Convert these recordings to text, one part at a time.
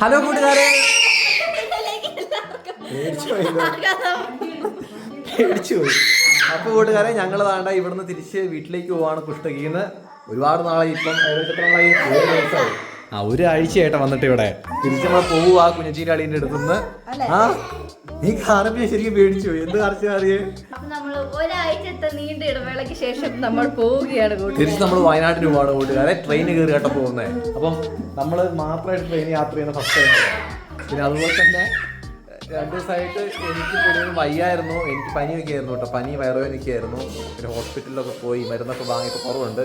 Hello കൂട്ടുകാരെ, പേടിച്ചു പോയി. അപ്പോൾ കൂട്ടുകാരെ, ഞങ്ങൾ താണ്ട ഇവിടുന്ന് തിരിച്ച് വീട്ടിലേക്ക് പോവാണ്. കുഷ്ടകീന്ന് ഒരുപാട് നാളായി, ഇപ്പം ഒരാഴ്ചയായിട്ട് വന്നിട്ട് ഇവിടെ തിരിച്ച് നമ്മൾ പോവുക കുഞ്ഞച്ചീൻ്റെ അളീൻ്റെ അടുത്തുനിന്ന്. ആ നീ കാണുമ്പോൾ ശരിക്കും പേടിച്ചു പോയി. എന്ത് കാണിച്ചാൽ അറിയേ, ഒരാഴ്ചത്തെ നീണ്ട ഇടവേളയ്ക്ക് ശേഷം നമ്മൾ പോവുകയാണ്. തിരിച്ച് നമ്മൾ വയനാട്ടിൽ പോവാണ് കൂട്ടുകാരെ. ട്രെയിന് കയറി കേട്ടോ പോകുന്നത്. അപ്പം നമ്മൾ മാത്രമായിട്ട് ട്രെയിൻ യാത്ര ചെയ്യുന്ന ഫസ്റ്റ് ടൈം. പിന്നെ അതുപോലെ തന്നെ 2 ദിവസമായിട്ട് എനിക്ക് കൂടുതലും വയ്യായിരുന്നു. എനിക്ക് പനിയൊക്കെ ആയിരുന്നു കേട്ടോ. പനി വയറുവേദനയൊക്കെ ആയിരുന്നു. പിന്നെ ഹോസ്പിറ്റലിലൊക്കെ പോയി മരുന്നൊക്കെ വാങ്ങിയിട്ട് കുറവുണ്ട്.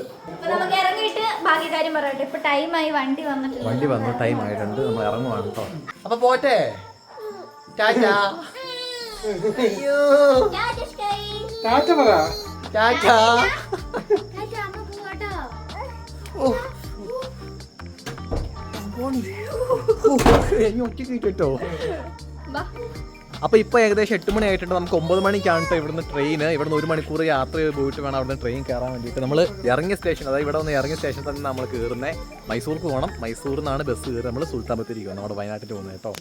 വണ്ടി വന്നു, ടൈം ആയിട്ടുണ്ട്. നമ്മൾ ഇറങ്ങുവാണ് കേട്ടോ. അപ്പൊ പോട്ടെ. അയ്യോ കേട്ടോ. അപ്പൊ ഇപ്പൊ ഏകദേശം 8 മണി ആയിട്ടുണ്ട്. നമുക്ക് 9 മണിക്കാണ് കേട്ടോ ഇവിടുന്ന് ട്രെയിന്. ഇവിടുന്ന് 1 മണിക്കൂർ യാത്ര ചെയ്ത് പോയിട്ട് വേണം അവിടുന്ന് ട്രെയിൻ കയറാൻ വേണ്ടിയിട്ട്. നമ്മൾ ഇറങ്ങിയ സ്റ്റേഷൻ, അതായത് ഇവിടെ വന്ന് ഇറങ്ങിയ സ്റ്റേഷൻ തന്നെ നമ്മൾ കയറുന്നത്. മൈസൂർക്ക് പോകണം. മൈസൂരിൽ നിന്നാണ് ബസ് കയറി നമ്മൾ സുൽത്താൻ ബത്തേരിക്ക് നമ്മുടെ വയനാട്ടിൽ പോകുന്നത് കേട്ടോ.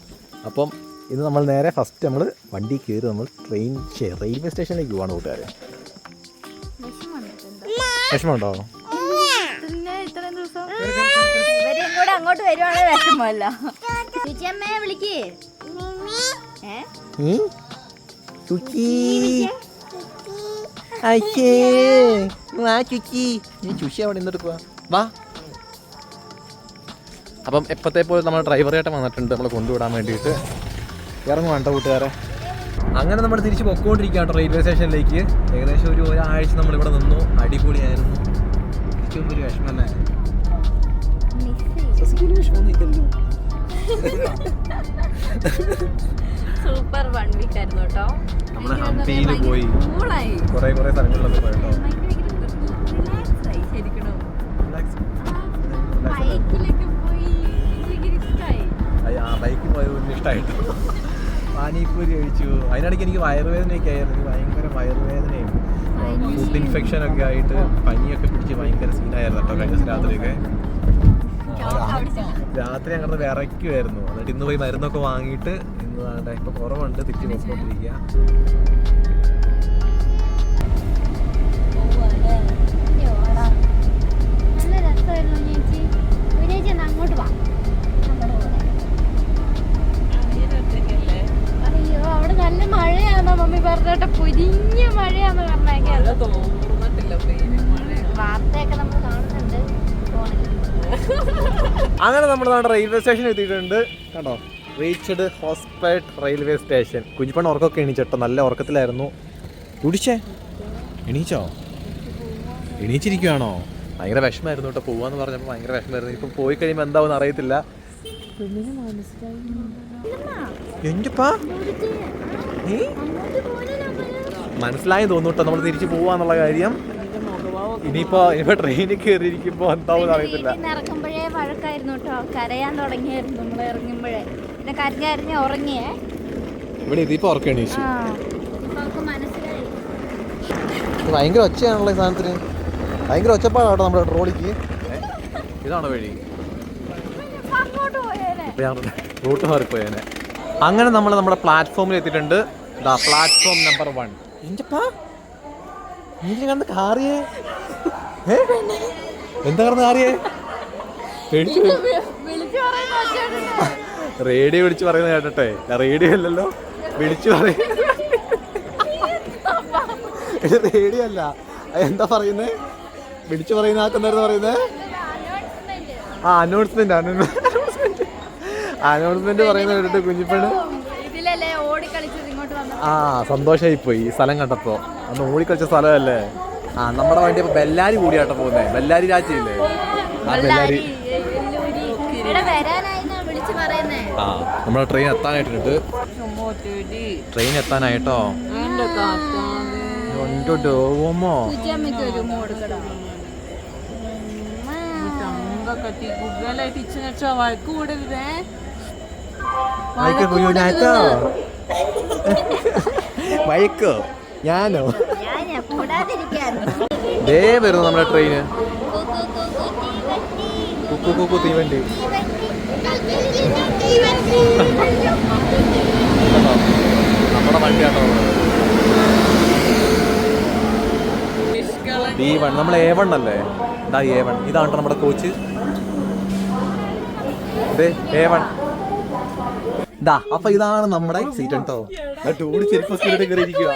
അപ്പം ഇന്ന് നമ്മൾ നേരെ ഫസ്റ്റ് നമ്മൾ വണ്ടി കയറി നമ്മൾ റെയിൽവേ സ്റ്റേഷനിലേക്ക് പോവാണ് കൂട്ടുകാരെ. വിഷമമുണ്ടോ? അങ്ങോട്ട് വരുവാണെങ്കിൽ വിഷമല്ല. ചേച്ചിയമ്മയെ വിളിക്കേ. അവിടെ നിന്നെടുക്കുക വാ. അപ്പം എപ്പോഴത്തെ പോലെ നമ്മൾ ഡ്രൈവറായിട്ട് വന്നിട്ടുണ്ട് നമ്മളെ കൊണ്ടുവിടാൻ വേണ്ടിയിട്ട്. ഇറങ്ങുവാണ്ടോ കൂട്ടുകാരെ. അങ്ങനെ നമ്മൾ തിരിച്ച് പൊക്കോണ്ടിരിക്കുകയാണ് റെയിൽവേ സ്റ്റേഷനിലേക്ക്. ഏകദേശം ഒരാഴ്ച നമ്മളിവിടെ നിന്നു. അടിപൊളിയായിരുന്നു. തിരിച്ചു മുമ്പ് ഒരു വിഷമല്ലേ? സൂപ്പർ 1 വീക്ക് ആയിരുന്നു കേട്ടോ. നമ്മള് ഹംപിയിൽ പോയി കുറെ സ്ഥലങ്ങളിലൊക്കെ പോയിട്ടോ. ബൈക്കിൽ പോയത് ഇഷ്ടമായിട്ടോ. പാനിപ്പൂരി കഴിച്ചു. അതിനിടയ്ക്ക് എനിക്ക് വയറുവേദനയൊക്കെ ആയിരുന്നു. ഭയങ്കര വയറുവേദനയും ഫുഡ് ഇൻഫെക്ഷനൊക്കെ ആയിട്ട് പനിയൊക്കെ പിടിച്ച് ഭയങ്കര സീനായിരുന്നു കേട്ടോ കഴിഞ്ഞ ദിവസം രാത്രിയൊക്കെ. രാത്രി ഞങ്ങളുടെ വിറയ്ക്കുമായിരുന്നു. എന്നിട്ട് ഇന്ന് പോയി മരുന്നൊക്കെ വാങ്ങിയിട്ട് ഇന്ന് ഇപ്പൊ കുറവുണ്ട്. തിരിച്ച് പോയിക്കൊണ്ടിരിക്കുക. അയ്യോ അവിടെ നല്ല മഴയാണോ മമ്മി പറഞ്ഞോട്ടെ? പൊരിഞ്ഞ മഴയാന്ന് പറഞ്ഞേക്കാ. വാർത്തയൊക്കെ നമ്മൾ കാണുന്നുണ്ട്. അങ്ങനെ നമ്മൾ നമ്മുടെ റെയിൽവേ സ്റ്റേഷൻ എത്തിയിട്ടുണ്ട് കണ്ടോ. Reached Hospet railway station. കുഞ്ഞിപ്പണ്ണ ഉറക്കമൊക്കെ എണീച്ചോ. നല്ല ഉറക്കത്തിലായിരുന്നു. കുടിച്ചേ എണീച്ചോ? എണീച്ചിരിക്കുകയാണോ? ഭയങ്കര വിഷമമായിരുന്നു കേട്ടോ. പോവാന്ന് പറഞ്ഞപ്പോൾ ഭയങ്കര വിഷമമായിരുന്നു. ഇപ്പം പോയി കഴിയുമ്പോൾ എന്താവുമെന്ന് അറിയത്തില്ല. മനസ്സിലായി തോന്നുന്നു കേട്ടോ നമ്മൾ തിരിച്ചു പോവാന്നുള്ള കാര്യം. ഇനിയിപ്പോ ട്രെയിനിൽ കയറിയിരിക്കുമ്പോ എന്താവും അറിയത്തില്ല. ഇറങ്ങുമ്പോഴേ വഴക്കായിരുന്നു കേട്ടോ. കരയാൻ തുടങ്ങിയായിരുന്നു നമ്മൾ ഇറങ്ങുമ്പോഴേ. പിന്നെ കരഞ്ഞ് ഉറങ്ങിയേ. ഇവിടെ ഇതിപ്പോ ഉറക്കണീ. മനസ്സിലായി. ഭയങ്കര ഒച്ചയാണല്ലോ ഈ സാധനത്തിന്. ഭയങ്കര ഒച്ചപ്പാടാട്ടോ നമ്മുടെ ട്രോളിക്ക്. ഇതാണ് വഴി. റൂട്ട് മാറിപ്പോയേനെ. അങ്ങനെ നമ്മൾ നമ്മുടെ പ്ലാറ്റ്ഫോമിൽ എത്തിയിട്ടുണ്ട്. Platform number 1. കണ്ട് കാറിയേ. എന്താ പറഞ്ഞ കാറിയേ? റേഡിയോ വിളിച്ച് പറയുന്നത് കേട്ടെ. റേഡിയോ അല്ലല്ലോ, വിളിച്ചു പറയും. റേഡിയോ അല്ല, എന്താ പറയുന്നേ? വിളിച്ചു പറയുന്ന ആക്കെന്തായിരുന്നു പറയുന്നേ? അനൗൺസ്മെന്റ് പറയുന്ന കേട്ടിട്ട് കുഞ്ഞിപ്പണ് സന്തോഷമായി പോയി. ഈ സ്ഥലം കണ്ടപ്പോ. അന്ന് ഓടിക്കളിച്ച സ്ഥലമല്ലേ. നമ്മുടെ വണ്ടി ഇപ്പൊ ബെല്ലാരി കൂടിയാട്ടോ പോകുന്നത്. ബെല്ലാരി രാജ്യമില്ലേ? ബെല്ലാരി. നമ്മുടെ ട്രെയിൻ എത്താനായിട്ടുണ്ട്. ട്രെയിൻ എത്താനായിട്ടോ. വഴക്കോ? ഞാനോ? ദേ വരുന്നു നമ്മുടെ ട്രെയിന്. കുക്കു തീവണ്ടി. നമ്മുടെ വണ്ടിയാട്ടോ B1. നമ്മൾ A1 അല്ലേ? ഇതാ A1. ഇതാണ് നമ്മുടെ കോച്ച്. ഇത് A1. ഇതാ അപ്പൊ ഇതാണ് നമ്മുടെ സീറ്റ് കേട്ടോ. ടൂടി ചെരുപ്പൊക്കെ ഇവിടെ കയറിയിരിക്കുക.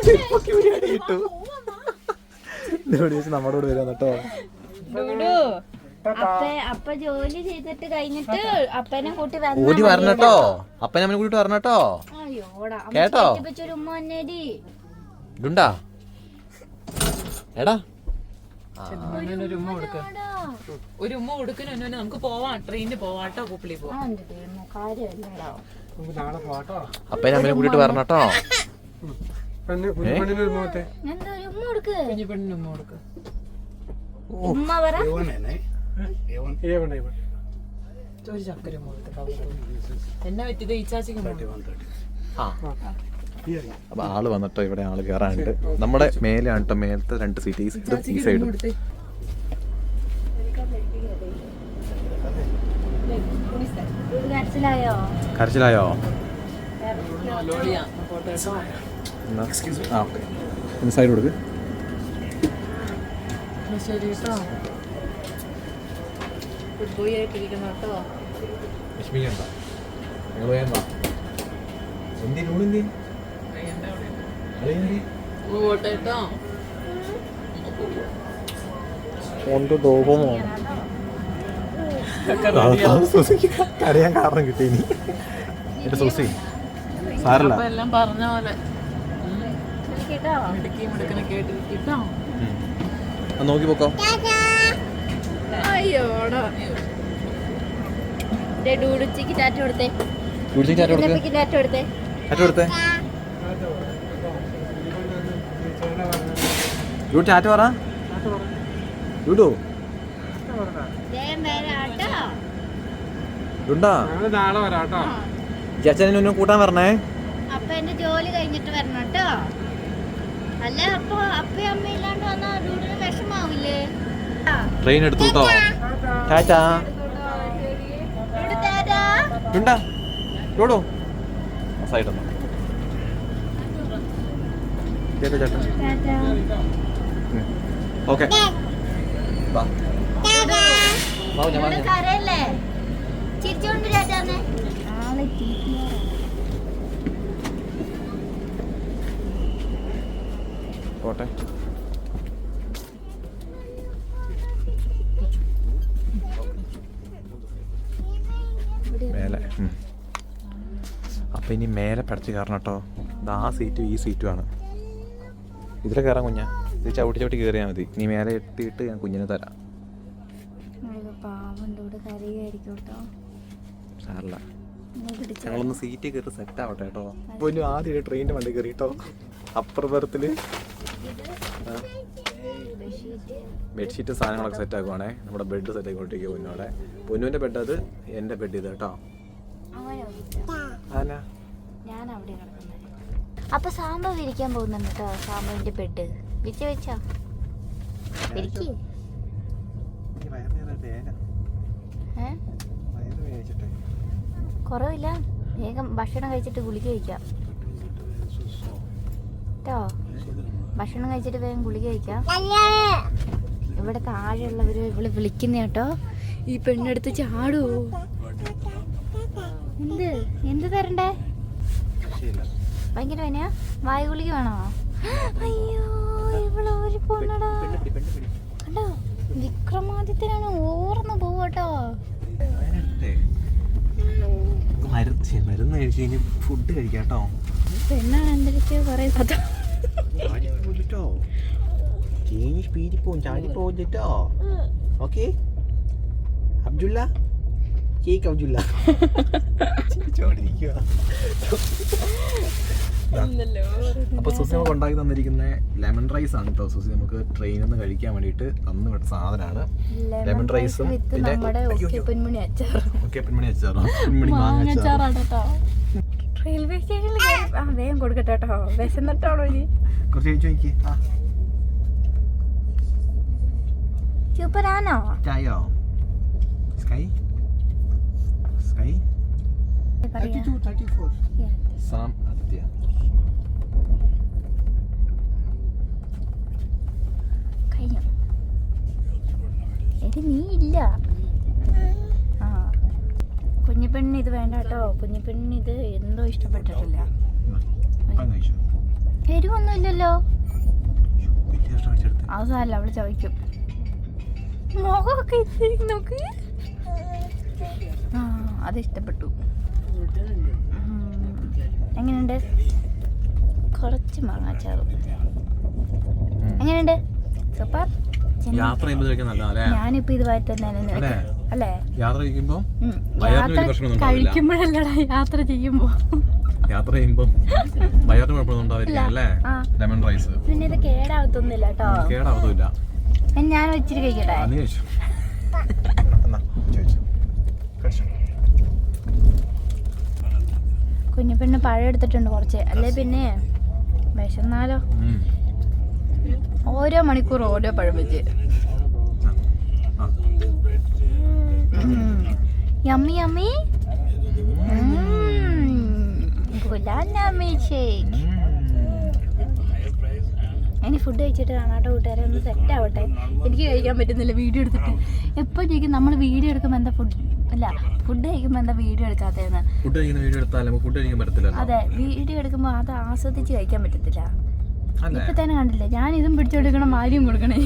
ചെരുപ്പൊക്കെ ഇവിടെ ഇട്ടു. നമ്മുടെ കൂടെ വരാം കേട്ടോ. അപ്പ ജോലി ചെയ്തിട്ട് കഴിഞ്ഞിട്ട് അപ്പനെ കൂട്ടി ഓടി വരണട്ടോ. അപ്പനെ അമ്മനെ കൂട്ടിട്ട് വരണട്ടോ. കേട്ടോ ഇതുണ്ടാ എടാ ഒരു ഉമ്മ കൊടുക്കുന്നു. നമുക്ക് പോവാം, ട്രെയിനിന് പോവാട്ടോ. കൂപ്പിളി പോവാം. അപ്പനെ അമ്മനെ കൂട്ടിട്ട് വരണട്ടോ. എന്നെ പറ്റിയത് ഈച്ചാച്ചിക്ക് അപ്പൊ ആള് വന്നിട്ടോ. ഇവിടെ ആള് കയറാനുണ്ട്. നമ്മുടെ മേലെയാണ് കേട്ടോ. മേലത്തെ 2 സീറ്റ് ഈ സൈഡും. കരച്ചിലായോ? സൈഡ് കൊടുക്ക്. വിഷമിക്കണ്ട. കരയാൻ കാരണം കിട്ടി. എന്റെ സൂസി സാരല്ല. എല്ലാം പറഞ്ഞ പോലെ നോക്കി പോക്കോ. അയ്യോടാ ഡൂഡുച്ചിക്ക് ടാറ്റ കൊടുത്തേ. ടാറ്റ കൊടുത്തേ. ടാറ്റ പറ. ഡൂഡു ചേച്ചനെ കൂട്ടാൻ പറഞ്ഞേ. അപ്പൊ എന്റെ ജോലി കഴിഞ്ഞിട്ട് വരണം കേട്ടോ. അല്ല അപ്പൊ അപ്പയും അമ്മയും ഇല്ലാണ്ട് വന്നാ ഡൂഡിന് വിഷമാവില്ലേ? ട്രെയിൻ എടുത്തു കേട്ടോ. ടാറ്റ ഡൂഡു സൈഡ് ഓക്കെ. പോട്ടെ. മേലെ അപ്പൊ ഇനി മേലെ പഠിച്ച് കയറണം കേട്ടോ. ഇത് ആ സീറ്റും ഈ സീറ്റുമാണ്. ഇതിലെ കയറാൻ കുഞ്ഞാ. ഇത് ചവിട്ടി കയറിയാൽ മതി. നീ മേലെ എത്തിയിട്ട് ഞാൻ കുഞ്ഞിനെ തരാം. സാറില്ല, ഞങ്ങളൊന്ന് സീറ്റ് കയറി സെറ്റ് ആവട്ടെ കേട്ടോ. പൊന്നു ആദ്യം ട്രെയിനിന്റെ വണ്ടി കയറി കേട്ടോ. അപ്പർ ബർത്തില് ബെഡ്ഷീറ്റ് സാധനങ്ങളൊക്കെ സെറ്റ് ആക്കുവാണേ. നമ്മുടെ ബെഡ് സെറ്റ് ആക്കിക്കൊണ്ടിരിക്കുക പൊന്നോടെ. പൊന്നുവിന്റെ ബെഡ് അത്, എന്റെ ബെഡ് ഇത് കേട്ടോ. അപ്പൊ സാമ്പ വിരിക്കാൻ പോകുന്നുണ്ട് കേട്ടോ. സാമ്പവിന്റെ ബെഡ് വെച്ചോ. കുറവില്ല. വേഗം ഭക്ഷണം കഴിച്ചിട്ട് ഗുളിക കഴിക്കാം കേട്ടോ. ഭക്ഷണം കഴിച്ചിട്ട് വേഗം ഗുളിക കഴിക്കാം. ഇവിടെ താഴെയുള്ളവര് ഇവള് വിളിക്കുന്ന കേട്ടോ. ഈ പെണ്ണെടുത്ത് ചാടുവോ? എന്ത് തരണ്ടേ? ഭയങ്കര വേനയാ? വായു ഗുളിക വേണോ? അയ്യോ ഇവള് ഒരു പൊണ്ണടാ. കണ്ടോ വിക്രമാദിത്യനാണ് ഓർന്ന് പോവട്ടോ. മരുന്ന് കഴിച്ച് കഴിഞ്ഞ് ഫുഡ് കഴിക്കാട്ടോ. പെണ്ണാണ് എന്തൊക്കെ പറയുന്നത്. ഓക്കെ അബ്ദുള്ള കേക്ക് അബ്ദുള്ള അപ്പൊ സുസി നമുക്ക് ഉണ്ടാക്കി തന്നിരിക്കുന്ന ലെമൺ റൈസ് ആണ് കേട്ടോ. സുസി നമുക്ക് ട്രെയിനിൽ നിന്ന് കഴിക്കാൻ വേണ്ടിയിട്ട് തന്നു വിട്ട സാധനമാണ് ലെമൺ റൈസും പിന്നെ റെയിൽവേ സ്റ്റേഷനിൽ വേഗം കൊടുക്കട്ടെ കേട്ടോ. വിശന്നിട്ടാണോ ഇനി? കുറച്ച് സൂപ്പറാണോ? ചായോ? Sky Sky 32, 34. സാം അത്യ. കഴിഞ്ഞു. എടി നീ ഇല്ല. ആ കുഞ്ഞിപ്പെണ്ണിന് ഇത് വേണ്ട കേട്ടോ. കുഞ്ഞിപ്പെണ്ണിന് ഇത് എന്തോ ഇഷ്ടപ്പെട്ടിട്ടില്ല. എരിവൊന്നും ഇല്ലല്ലോ. അവസാനല്ല അവള് ചോദിക്കും. മുഖമൊക്കെ നോക്ക്. ആ അത് ഇഷ്ടപ്പെട്ടു. എങ്ങനെയുണ്ട്? കുറച്ച് മാങ്ങാച്ചാറും. എങ്ങനെയുണ്ട്? സൂപ്പർ. യാത്ര ചെയ്യുമ്പോൾ കഴിക്കാൻ നല്ലതാ. ഞാനിപ്പോ ഇതുമായിട്ട് തന്നെ അല്ലേ യാത്ര ചെയ്യുമ്പോ കഴിക്കുമ്പോഴല്ലടാ യാത്ര ചെയ്യുമ്പോ. യാത്ര ചെയ്യുമ്പോ വയറിന് കുഴപ്പമൊന്നും ഉണ്ടാവില്ല അല്ലേ? ലെമൺ റൈസ് പിന്നെ ഇത് കേടാവത്തൊന്നുമില്ല കേട്ടോ. കേടാവത്തില്ല. ഞാൻ ഇച്ചിരി കഴിക്കട്ടെ. കുഞ്ഞിപ്പെണ്ണ് പഴം എടുത്തിട്ടുണ്ട് കുറച്ച്. അല്ലേ പിന്നെ വിശന്നാലോ. ഓരോ മണിക്കൂർ ഓരോ പഴം വെച്ച്. Yummy yummy. ഇനി ഫുഡ് കഴിച്ചിട്ട് കാണാട്ടോ കൂട്ടുകാരെ. ഒന്ന് സെറ്റ് ആവട്ടെ. എനിക്ക് കഴിക്കാൻ പറ്റുന്നില്ല വീഡിയോ എടുത്തിട്ട്. എപ്പോൾ ചോദിക്കും നമ്മൾ വീഡിയോ എടുക്കുമ്പോൾ എന്താ ഫുഡ് അല്ല ഫുഡ് കഴിക്കുമ്പോൾ എന്താ വീഡിയോ എടുക്കാത്തതെന്ന്. അതെ വീഡിയോ എടുക്കുമ്പോൾ അത് ആസ്വദിച്ച് കഴിക്കാൻ പറ്റത്തില്ല. ഇപ്പൊ തന്നെ കണ്ടില്ലേ ഞാൻ ഇതും പിടിച്ചെടുക്കണം ആരും കൊടുക്കണേ.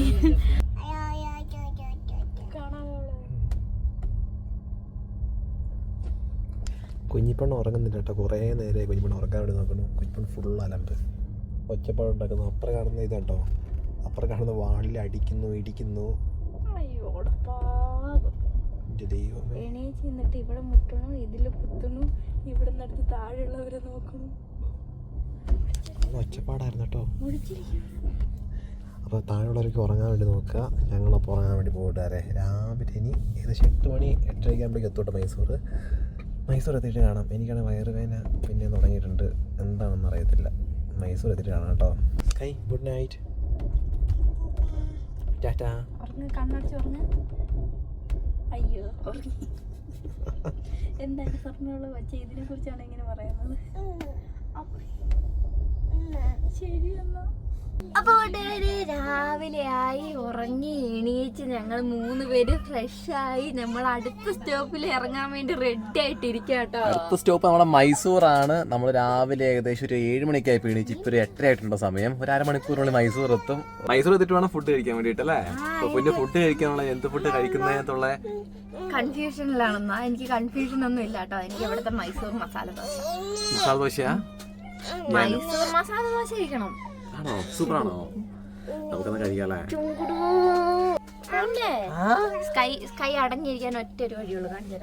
കുഞ്ഞിപ്പെണ്ണ് ഉറങ്ങുന്നില്ല കേട്ടോ. കുറേ നേരമായി കുഞ്ഞിപ്പെണ്ണ് ഉറങ്ങാൻ വേണ്ടി നോക്കുന്നു. കുഞ്ഞിപ്പെണ്ണ് ഫുൾ അലമ്പ് ഒച്ചപ്പാട് ഉണ്ടാക്കുന്നു. അപ്പുറം കാണുന്ന ഇതുണ്ടോ? അപ്പുറം കാണുന്ന വാളിൽ അടിക്കുന്നു ഇടിക്കുന്നു. എണീച്ചിന്നിട്ട് ഇവിടെ മുട്ടണു ഇതില് കുത്തണു. ഇവിടെ നിന്നെടുത്ത് താഴെയുള്ളവരെ നോക്കണു. ഒച്ചപ്പാടായിരുന്നു കേട്ടോ. അപ്പോൾ താഴെയുള്ളവർക്ക് ഉറങ്ങാൻ വേണ്ടി നോക്കുക. ഞങ്ങളപ്പോൾ ഉറങ്ങാൻ വേണ്ടി പോകട്ടെ. രാവിലെ ഇനി ഏകദേശം 8 മണി 8:30 ആകുമ്പോഴേക്കും എത്തോട്ടെ മൈസൂർ എത്തിയിട്ട് കാണാം. എനിക്കാണെങ്കിൽ വയറുവേദന പിന്നെ തുടങ്ങിയിട്ടുണ്ട്. എന്താണെന്ന് അറിയത്തില്ല. മൈസൂർ എത്തിയിട്ട് കാണാം കേട്ടോ. Sky good night. ടാറ്റാ. കണ്ണടച്ച് ഉറങ്ങ. അയ്യോ എന്തായാലും സ്വർണ്ണമുള്ള വച്ച ഇതിനെ കുറിച്ചാണ് ഇങ്ങനെ പറയുന്നത്. ശരിയെന്നാ. അപ്പോൾ രാവിലെ ആയി ഉറങ്ങി എണീച്ച് ഞങ്ങൾ 3 പേര് ഫ്രഷായി നമ്മൾ അടുത്ത സ്റ്റോപ്പിൽ ഇറങ്ങാൻ വേണ്ടി റെഡി ആയിട്ടിരിക്കുക കേട്ടോ. അടുത്ത സ്റ്റോപ്പ് നമ്മുടെ മൈസൂറാണ്. നമ്മൾ രാവിലെ ഏകദേശം ഒരു 7 മണിക്കായി എണീച്ച് ഇപ്പൊ ഒരു 8:30 ആയിട്ടുണ്ടോ സമയം. ഒരു അരമണിക്കൂറിനുള്ളിൽ മൈസൂർ എത്തും. മൈസൂർ എത്തിയിട്ട് വേണം ഫുഡ് കഴിക്കാൻ വേണ്ടിട്ടല്ലേ. പിന്നെ ഫുഡ് കഴിക്കാനുള്ള എന്ത് ഫുഡ് കഴിക്കുന്നതിനുള്ള കൺഫ്യൂഷനിലാണെന്നാ. എനിക്ക് കൺഫ്യൂഷൻ ഒന്നും ഇല്ല കേട്ടോ. എനിക്ക് ഇവിടുത്തെ മൈസൂർ മസാല ദോശ മൈസൂർ മസാല ദോശ കഴിക്കണം. ആണോ? സൂപ്പറാണോ? നമുക്കൊന്ന് കഴിക്കാല്ലേ? സ്കൈ അടങ്ങിയിരിക്കാൻ ഒറ്റ ഒരു വഴിയുള്ളൂ. കാണിച്ചേ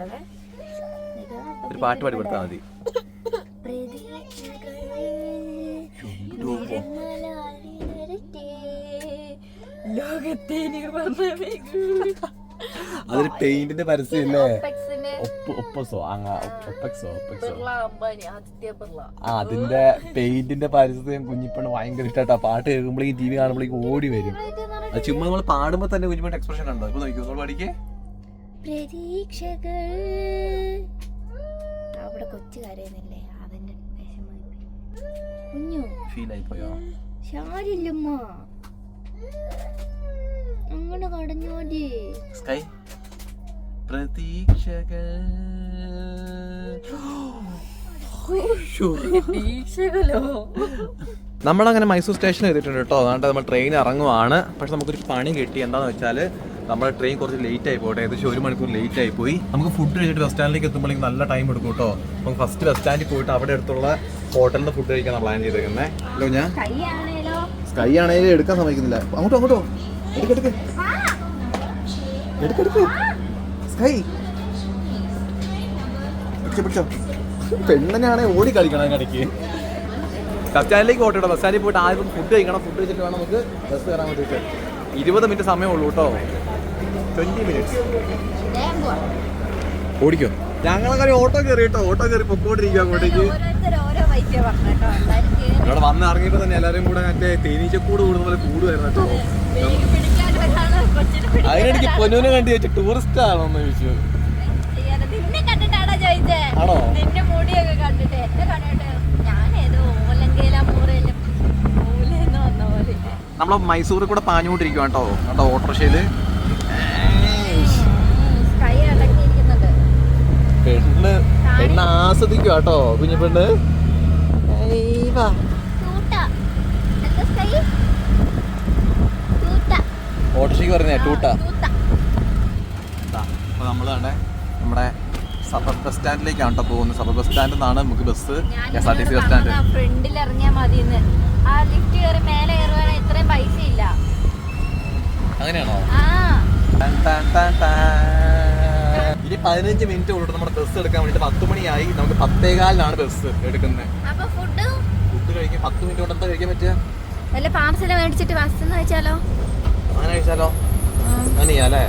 ഒരു പാട്ട് പാടി കൊടുത്താൽ മതി. അതൊരു പെയിന്റിന്റെ പരസ്യല്ലേ? അതിന്റെ പെയിന്റിന്റെ പരസ്യം കുഞ്ഞിപ്പെണ്ണ് ഭയങ്കര ഇഷ്ടാ. പാട്ട് കേൾക്കുമ്പോഴേക്കും TV കാണുമ്പോഴേക്കും ഓടി വരും. അത് ചുമ്മാ നമ്മൾ പാടുമ്പോ തന്നെ കുഞ്ഞിപ്പെണ്ണ് എക്സ്പ്രഷൻ ഉണ്ടോ? ഇപ്പൊ നോക്കിയോ പാടിക്കേ. പ്രതീക്ഷകൾ അവിടെ കൊച്ചു കരയുന്നില്ലേ? അതിന്റെ കുഞ്ഞു ഫീൽ ആയി പോയോ? ശാരില്ലമ്മ അങ്ങനെ കടഞ്ഞോടി. സ്കൈ പ്രതീക്ഷകൾ നമ്മളങ്ങനെ മൈസൂർ സ്റ്റേഷനിൽ എത്തിയിട്ടുണ്ട് കേട്ടോ. അതുകൊണ്ട് നമ്മൾ ട്രെയിൻ ഇറങ്ങുവാണ്. പക്ഷെ നമുക്കൊരു പണി കിട്ടി. എന്താണെന്ന് വെച്ചാൽ നമ്മുടെ ട്രെയിൻ കുറച്ച് ലേറ്റ് ആയി പോട്ടെ. ഏകദേശം 1 മണിക്കൂർ ലേറ്റ് ആയി പോയി. നമുക്ക് ഫുഡ് കഴിച്ചിട്ട് ബസ് സ്റ്റാൻഡിലേക്ക് എത്തുമ്പോഴേക്കും നല്ല ടൈം എടുക്കും കേട്ടോ. നമുക്ക് ഫസ്റ്റ് ബസ് സ്റ്റാൻഡിൽ പോയിട്ട് അവിടെ അടുത്തുള്ള ഹോട്ടലിൽ നിന്ന് ഫുഡ് കഴിക്കാൻ പ്ലാൻ ചെയ്തേക്കുന്നത്. ഹലോ ഞാൻ സ്കൈ ആണെങ്കിലും എടുക്കാൻ സമ്മതിക്കുന്നില്ല. അങ്ങോട്ടോ എടുക്കെടുക്ക് സ്കൈ പിടിച്ചോ. പെണ്ണിനാണെ ഓടി കളിക്കണം അതിനിടയ്ക്ക്. ബസ് സ്റ്റാൻഡിലേക്ക് പോട്ടെ. ബസ് സ്റ്റാൻഡിൽ പോയിട്ട് ആദ്യം ഫുഡ് കഴിക്കണം. ഫുഡ് കഴിച്ചിട്ട് വേണം നമുക്ക് ബസ് കയറാൻ വേണ്ടിയിട്ട്. 20 മിനിറ്റ് സമയമുള്ളൂ കേട്ടോ. 20 മിനിറ്റ്സ് ഓടിക്കോ. ഞങ്ങളങ്ങനെ ഓട്ടോ കയറി കേട്ടോ. ഓട്ടോ കയറി പൊക്കോണ്ടിരിക്കുക അങ്ങോട്ടേക്ക്. ഇവിടെ വന്ന് ഇറങ്ങിയപ്പോ തന്നെ എല്ലാവരും കൂടെ മറ്റേ തേനീച്ചക്കൂട് കൂടുന്ന പോലെ കൂടുമായിരുന്നു കേട്ടോ. അതിനിടയ്ക്ക് പൊന്നൂനെ കണ്ടു ചോദിച്ചു ടൂറിസ്റ്റ് ആണോന്ന് ചോദിച്ചു. ആണോ? നമ്മളെ മൈസൂരിൽ കൂടെ പാഞ്ഞുകൊണ്ടിരിക്കുക കേട്ടോ കേട്ടോ ഓട്ടോറിക്ഷയില്. കൈ അടങ്ങിയിരിക്കുന്നുണ്ട്. പെണ്ണ് ആസ്വദിക്കുക കേട്ടോ കുഞ്ഞു പെണ്ണ്. ഓട്ടോറിക്ഷയ്ക്ക് പറയുന്നേ ടൂട്ട. അപ്പോൾ നമ്മൾ തന്നെ നമ്മുടെ സബർ ബസ് സ്റ്റാൻഡിലേക്കാണ് കേട്ടോ പോകുന്നത്. സബർ ബസ് സ്റ്റാൻഡിൽ നിന്നാണ് നമുക്ക് ബസ് SRTC ബസ് സ്റ്റാൻഡ്. ഫ്രണ്ടിൽ ഇറങ്ങിയാൽ മതി. ആ ലിഫ്റ്റ് കയറി മേലെ കയറുവാണെങ്കിൽ ഇത്രയും പൈസ ഇല്ല. അങ്ങനെയാണോ? ഇനി 15 മിനിറ്റ് ഉള്ളൂ നമ്മുടെ ബസ് എടുക്കാൻ വേണ്ടിട്ട്. 10 മണിയായി. നമുക്ക് 10:15 ബസ് എടുക്കുന്നത്. ഫുഡ് കഴിക്കാൻ 10 മിനിറ്റ് കൊണ്ട് എന്താ കഴിക്കാൻ പറ്റുക? വല്ല പാർസല് മേടിച്ചിട്ട് ബസ് കഴിച്ചാലോ? അങ്ങനെ കഴിച്ചാലോ? അങ്ങനെയാല്ലേ?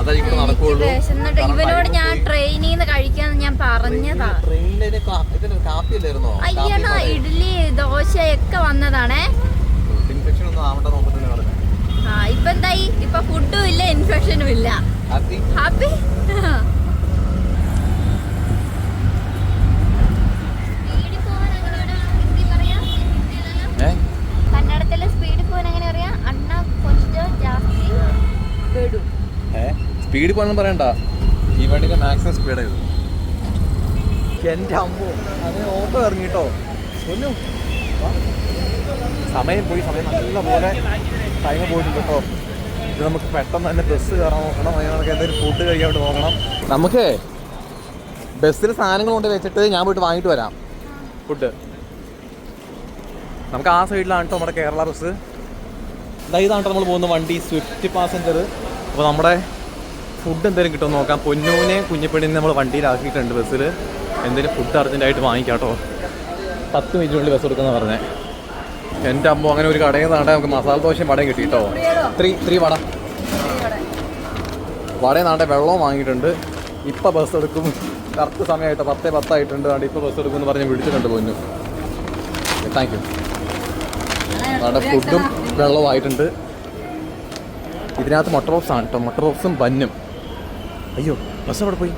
അതായിരിക്കും നടക്കുള്ളൂ. ഇവനോട് ഞാൻ ട്രെയിനിൽ നിന്ന് കഴിക്കാന്ന് ഞാൻ പറഞ്ഞതാ. ട്രെയിനിൽ കാപ്പി അല്ലായിരുന്നോ? അയ്യടാ, ഇഡ്ഡലി ദോശയൊക്കെ വന്നതാണേ. ഇൻഫെക്ഷൻ ഒന്നും ആവണ്ട നോക്കത്തില്ല പറഞ്ഞു. ഇപ്പൊ എന്തായി? ഇപ്പൊ ഫുഡും ഇല്ല, ഇൻഫെക്ഷനും ഇല്ല. ഹാപ്പി. കന്നഡത്തിലെ സ്പീഡിൽ പോകാൻ എങ്ങനെ പറയാ? അണ്ണ കൊഞ്ചം ജാസ്തി ബെഡു. സ്പീഡ് പോകാനൊന്നും പറയണ്ട, ഈ വണ്ടിയുടെ മാക്സിമം സ്പീഡ് ഇത്. എൻ്റെ അമ്മോ, അങ്ങനെ ഓട്ടോ ഇറങ്ങിട്ടോ. സമയം പോയി, സമയം നല്ല പോലെ ടൈം പോയിട്ടുണ്ട് കേട്ടോ. ഇത് നമുക്ക് പെട്ടെന്ന് തന്നെ ബസ് കയറാൻ നോക്കണം. അതിനൊക്കെ എന്തെങ്കിലും ഫുഡ് കഴിക്കാൻ നോക്കണം. നമുക്ക് ബസ്സിൽ സാധനങ്ങൾ കൊണ്ട് വെച്ചിട്ട് ഞാൻ പോയിട്ട് വാങ്ങിയിട്ട് വരാം ഫുഡ്. നമുക്ക് ആ സൈഡിലാണ് കേട്ടോ നമ്മുടെ കേരള ബസ്. ഇതാണ് നമ്മൾ പോകുന്ന വണ്ടി, സ്വിഫ്റ്റ് പാസഞ്ചർ. അപ്പോൾ നമ്മുടെ ഫുഡ് എന്തെങ്കിലും കിട്ടുമെന്ന് നോക്കാം. പൊന്നൂനെ കുഞ്ഞിപ്പെണ്ണിനെ നമ്മൾ വണ്ടിയിലാക്കിയിട്ടുണ്ട് ബസ്സിൽ. എന്തെങ്കിലും ഫുഡ് അർജൻറ്റായിട്ട് വാങ്ങിക്കാം കേട്ടോ. 10 മിനിറ്റിനുള്ളിൽ ബസ് കൊടുക്കുന്ന പറഞ്ഞേ. എൻ്റെ അമ്മ അങ്ങനെ ഒരു കടയിൽ നിന്നാണ്ട് നമുക്ക് മസാല ദോശയും വടയും കിട്ടി കേട്ടോ. 3 വട വടയിൽ നാണ്ടെ വെള്ളവും വാങ്ങിയിട്ടുണ്ട്. ഇപ്പം ബസ് എടുക്കും. കറക്റ്റ് സമയമായിട്ട് 10:10 ആയിട്ടുണ്ട്. അതുകൊണ്ട് ഇപ്പോൾ ബസ് എടുക്കുമെന്ന് പറഞ്ഞ് വിളിച്ചിട്ടുണ്ട് പൊന്നു. Thank you. അവിടെ ഫുഡും വെള്ളവും ആയിട്ടുണ്ട്. ഇതിനകത്ത് മുട്ട പപ്സാണ് കേട്ടോ. മുട്ട പപ്സും ബന്നും. അയ്യോ, ബസ് അവിടെ പോയി.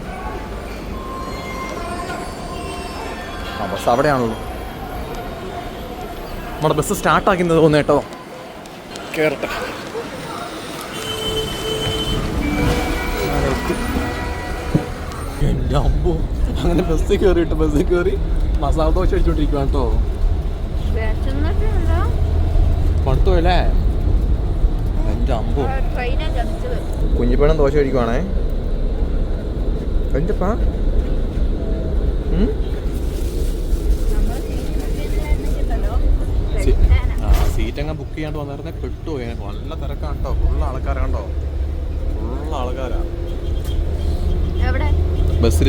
ആ ബസ് അവിടെയാണല്ലോ. നമ്മുടെ ബസ് സ്റ്റാർട്ടാക്കുന്നത് തോന്നുന്നു കേട്ടോ. കേറട്ടെ. എൻ്റെ അമ്പോ, അങ്ങനെ ബസ്സിൽ കയറി മസാല ദോശ കഴിച്ചോണ്ടിരിക്കുവാണ് കേട്ടോ. പടുത്തോല്ലേ എൻ്റെ അമ്പോ. കുഞ്ഞിപ്പണം ദോശ കഴിക്കുവാണേ. എൻ്റെ പാ സീറ്റങ്ങ് ബുക്ക് ചെയ്യാണ്ട് വന്നിരുന്നേ പെട്ടുപോയി. നല്ല തിരക്കാണ് കേട്ടോ. ഫുള്ള് ആൾക്കാരാണ്ടോ, ഫുള്ള് ആൾക്കാരാ ബസ്സിൽ.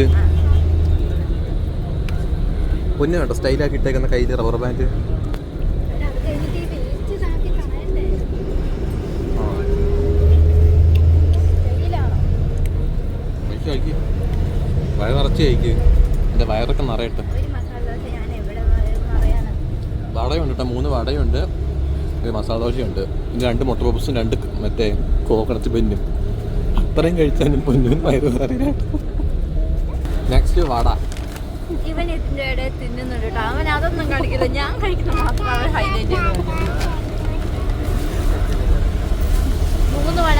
പൊന്നു കേട്ടോ, സ്റ്റൈലാക്കി ഇട്ടേക്കുന്ന കയ്യിൽ റബ്ബർ ബാൻഡ്. വയറ് നിറച്ച് കഴിക്ക്. എൻ്റെ വയറൊക്കെ നിറയട്ടെ. വടയുണ്ട് കേട്ടോ, 3 വടയുണ്ട്, ഒരു മസാല ദോശയുണ്ട്, പിന്നെ 2 മുട്ട പപ്സും 2 മറ്റേ കോക്കനട്ട് ബന്നും. അത്രയും കഴിച്ചാലും പൊന്നും വയറ് നിറയായിട്ട്. നെക്സ്റ്റ് വട. ഇവൻ ഇതിന്റെ ഇടയിൽ തിന്നുന്നുണ്ട് കേട്ടോ. അവൻ അതൊന്നും കഴിക്കില്ല, ഞാൻ കഴിക്കുന്ന മാത്രം അവൻ ഹൈലൈറ്റ് ചെയ്തു. 3 വട,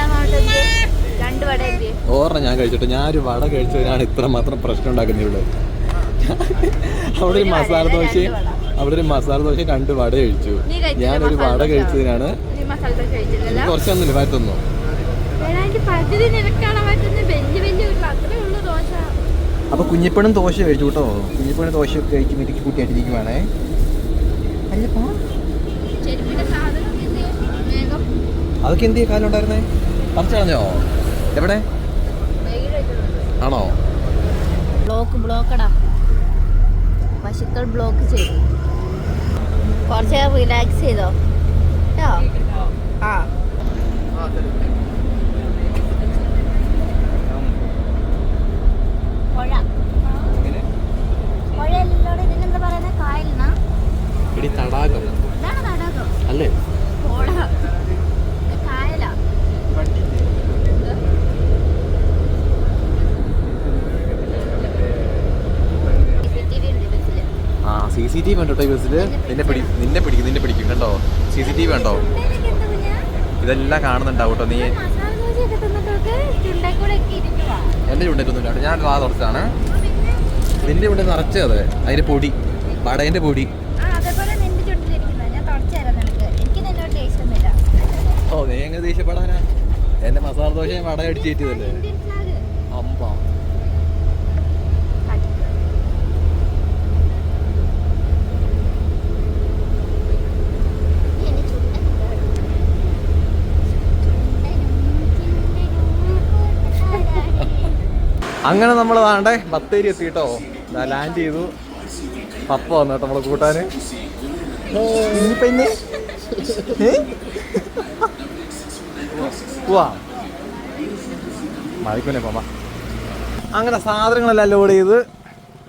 2 വട. ഓർമ്മ ഞാൻ കഴിച്ചിട്ട്, ഞാനൊരു വട കഴിച്ചതിനാണ് ഇത്ര മാത്രം പ്രശ്നം ഉണ്ടാക്കുന്നത് ഇവിടെ. അവിടെ ഒരു മസാല ദോശയും 2 വട കഴിച്ചു. ഞാനൊരു വട കഴിച്ചതിനാണ്. കുറച്ചൊന്നുമില്ല പറ്റുന്നു. അപ്പൊ കുഞ്ഞിപ്പണും ദോശ കഴിച്ചു കേട്ടോ. കുഞ്ഞിപ്പണും ദോശ കഴിച്ച് മിരിക്കി കൂട്ടിയായിട്ടിരിക്കുവാണേ. അതൊക്കെ എന്ത് കാലം ഉണ്ടായിരുന്നേ? പറിച്ചു കളഞ്ഞോ? എവിടെ ആണോ? ബ്ലോക്കടാ, പശുക്കൾ ബ്ലോക്ക് ചെയ്തു. കുറച്ച് റിലാക്സ് ചെയ്തോ. ഇതിനെന്താ പറയുന്നത്? കായലിനാ? തടാകം അല്ലേ? കായലാ. CCTV ഉണ്ടോ ഈ ബസ്സിൽ? നിന്നെ പിടിക്കും കണ്ടോ? CCTV ഉണ്ടോ? ഇതെല്ലാം കാണുന്നുണ്ടാവും കേട്ടോ നീ. എന്റെ ചുണ്ടൊന്നുമില്ല, ഞാൻ വാ തുറച്ചാണ്. നിന്റെ ചുണ്ടിൽ നിറച്ചത് അതിന്റെ പൊടി, വടേന്റെ പൊടി. ഓ നീ എങ്ങനെ ദേഷ്യപ്പെടാനാ? എന്റെ മസാല ദോശ വട അടിച്ചു കയറ്റിയതല്ലേ അമ്പ. അങ്ങനെ നമ്മൾ വേണ്ടേ ബത്തേരി എത്തിട്ടോ, ലാൻഡ് ചെയ്തു. പപ്പ വന്നു കേട്ടോ നമ്മളെ കൂട്ടാന്. പിന്നെ പോവാ മഴക്കുന്നെ പോവാ. അങ്ങനെ സാധനങ്ങളെല്ലാം ലോഡ് ചെയ്ത്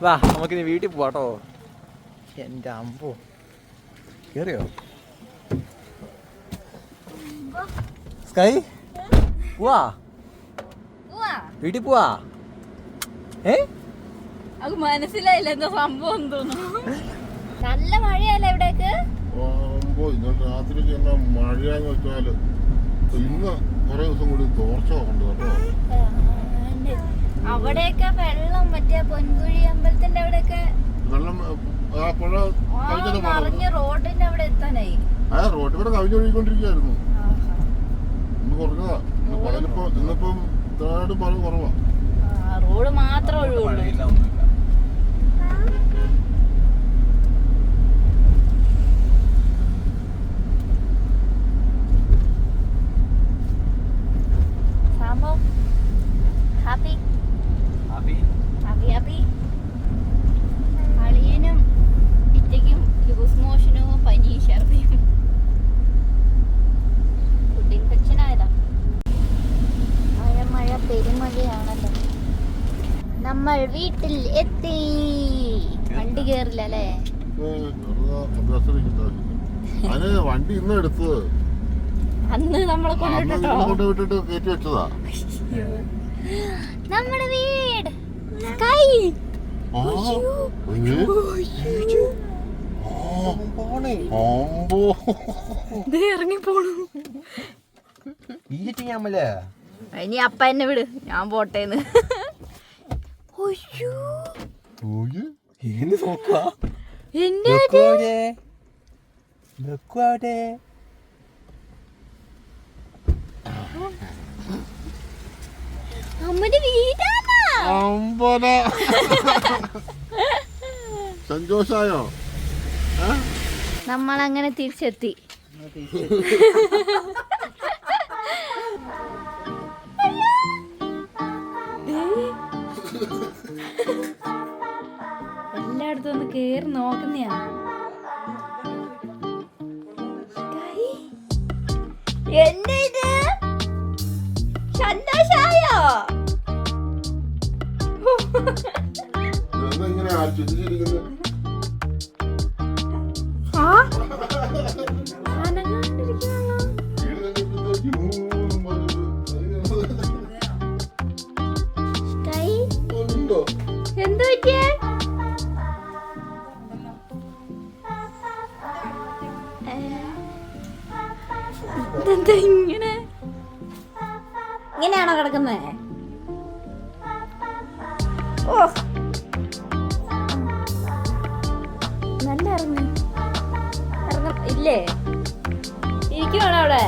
വാ നമുക്കിനി വീട്ടിൽ പോവാട്ടോ. എൻ്റെ അമ്പോ കേറിയോ സ്കൈ? പോവാ വീട്ടിൽ പോവാ. അത് മനസ്സിലായില്ല എന്താ സംഭവം തോന്നുന്നു. നല്ല മഴയല്ലേ ഇവിടേക്ക്? രാത്രിക്ക് എന്നാ മഴയാന്ന് വെച്ചാല് ഇന്ന് കുറെ ദിവസം കൂടി തോർച്ച കൊണ്ട് കേട്ടോ. അവിടെയൊക്കെ വെള്ളം മറ്റേ പൊൻകുഴി അമ്പലത്തിന്റെ അവിടെയൊക്കെ വെള്ളം പുഴ നിറഞ്ഞ റോഡിന്റെ അവിടെ എത്താനായി. റോഡ് ഇവിടെ കവിഞ്ഞൊഴുകിക്കൊണ്ടിരിക്കുകയായിരുന്നു. ഇന്ന് കുറഞ്ഞതാ. ഇന്നിപ്പം തേട് മഴ കുറവാ. റോഡ് മാത്രമേ ഒഴിവുള്ളൂ. അളിയനും ഇറ്റയ്ക്കും ലൂസ് മോഷനും പനി ഛർദിയും ഫുഡ് ഇൻഫെക്ഷൻ ആയതാ. മഴ പെരുമഴയാണല്ലോ. നമ്മൾ വീട്ടിൽ എത്തി. വണ്ടി കേറില്ല അല്ലേ? അതിന് വണ്ടി ഇന്ന് എടുത്തത് അന്ന് നമ്മളെ കൊണ്ടുവിട്ടിട്ട് കയറ്റി വെച്ചതാ. നമ്മുടെ വീട് സ്കൈ. ഇറങ്ങി പോണു. ഇനി അപ്പ എന്നെ വിട്, ഞാൻ പോട്ടേന്ന്. അമ്മന്റെ വീടാണോ? സന്തോഷായോ? നമ്മളങ്ങനെ തിരിച്ചെത്തി. എല്ലായിടത്തും ഒന്ന് കേറി നോക്കുന്നയാ. എന്റെ ഇത് സന്തോഷായോ? എന്ത് പറ്റിയേ? ഇതെന്താ ഇങ്ങനെയാണോ കിടക്കുന്നേ? ഓ നല്ല ഇറങ്ങ ഇല്ലേ? ഇരിക്കുവാണോ അവിടെ?